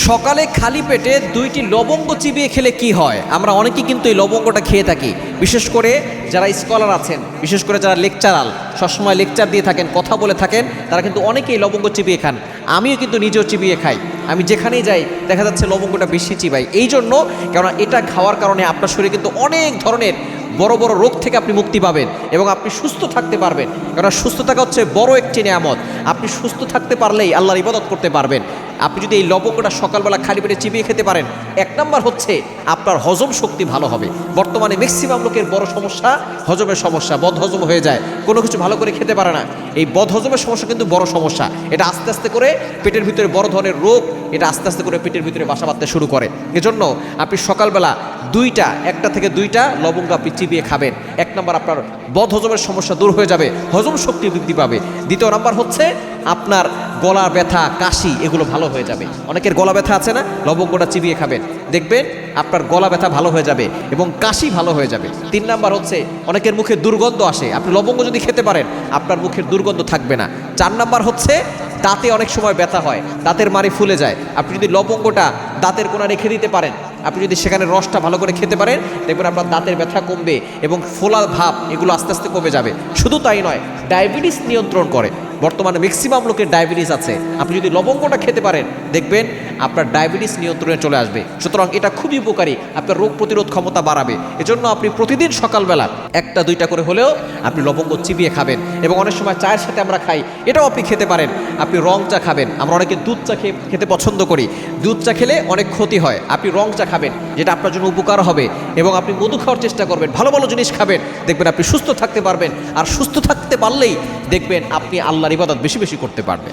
সকালে খালি পেটে 2টি লবঙ্গ চিবিয়ে খেলে কি হয়? আমরা অনেকেই কিন্তু এই লবঙ্গটা খেয়ে থাকি, বিশেষ করে যারা স্কলার আছেন, বিশেষ করে যারা লেকচারাল, সবসময় লেকচার দিয়ে থাকেন, কথা বলে থাকেন, তারা কিন্তু অনেকেই লবঙ্গ চিবিয়ে খান। আমিও কিন্তু নিজেও চিবিয়ে খাই। আমি যেখানেই যাই দেখা যাচ্ছে লবঙ্গটা বেশি চিবাই, এই জন্য কেননা এটা খাওয়ার কারণে আপনার শরীরে কিন্তু অনেক ধরনের বড় বড় রোগ থেকে আপনি মুক্তি পাবেন এবং আপনি সুস্থ থাকতে পারবেন। কারণ সুস্থ থাকা হচ্ছে বড় একটি নিয়ামত। আপনি সুস্থ থাকতে পারলেই আল্লাহর ইবাদত করতে পারবেন। আপনি যদি এই লবঙ্গটা সকালবেলা খালি পেটে চিবিয়ে খেতে পারেন, 1 নাম্বার হচ্ছে আপনার হজম শক্তি ভালো হবে। বর্তমানে ম্যাক্সিমাম লোকের বড় সমস্যা হজমের সমস্যা, বদহজম হয়ে যায়, কোনো কিছু ভালো করে খেতে পারে না। এই বদহজমের সমস্যা কিন্তু বড় সমস্যা। এটা আস্তে আস্তে করে পেটের ভিতরে বড় ধরনের রোগ, এটা আস্তে আস্তে করে পেটের ভিতরে বাসা বাঁধতে শুরু করে। এজন্য আপনি সকালবেলা 1টা থেকে 2টা লবঙ্গ আপনি চিবিয়ে খাবেন। 1 নাম্বার আপনার বদহজমের সমস্যা দূর হয়ে যাবে, হজম শক্তি বৃদ্ধি পাবে। 2য় নাম্বার হচ্ছে আপনার গলা ব্যথা, কাশি এগুলো ভালো হয়ে যাবে। অনেকের গলা ব্যথা আছে না, লবঙ্গটা চিবিয়ে খাবেন, দেখবেন আপনার গলা ব্যথা ভালো হয়ে যাবে এবং কাশি ভালো হয়ে যাবে। 3 নাম্বার হচ্ছে অনেকের মুখে দুর্গন্ধ আসে, আপনি লবঙ্গ যদি খেতে পারেন আপনার মুখের দুর্গন্ধ থাকবে না। 4 নাম্বার হচ্ছে দাঁতে অনেক সময় ব্যথা হয়, দাঁতের মাড়ি ফুলে যায়, আপনি যদি লবঙ্গটা দাঁতের কোণা রেখে দিতে পারেন, আপনি যদি সেখানে রসটা ভালো করে খেতে পারেন, দেখবেন আপনার দাঁতের ব্যথা কমবে এবং ফোলা ভাব এগুলো আস্তে আস্তে কমে যাবে। শুধু তাই নয়, ডায়াবেটিস নিয়ন্ত্রণ করে। বর্তমানে ম্যাক্সিমাম লোকের ডায়াবেটিস আছে, আপনি যদি লবঙ্গটা খেতে পারেন দেখবেন আপনার ডায়াবেটিস নিয়ন্ত্রণে চলে আসবে। সুতরাং এটা খুবই উপকারী, আপনার রোগ প্রতিরোধ ক্ষমতা বাড়াবে। এজন্য আপনি প্রতিদিন সকালবেলা 1টা-2টা করে হলেও আপনি লবঙ্গ চিবিয়ে খাবেন। এবং অনেক সময় চায়ের সাথে আমরা খাই, এটাও আপনি খেতে পারেন। আপনি রং চা খাবেন, আমরা অনেকে দুধ চা খেতে পছন্দ করি, দুধ চা খেলে অনেক ক্ষতি হয়। আপনি রং চা খাবেন, যেটা আপনার জন্য উপকার হবে। এবং আপনি মধু খাওয়ার চেষ্টা করবেন, ভালো ভালো জিনিস খাবেন, দেখবেন আপনি সুস্থ থাকতে পারবেন। আর সুস্থ থাকতে পারলেই দেখবেন আপনি আল্লাহর ইবাদত বেশি বেশি করতে পারবেন।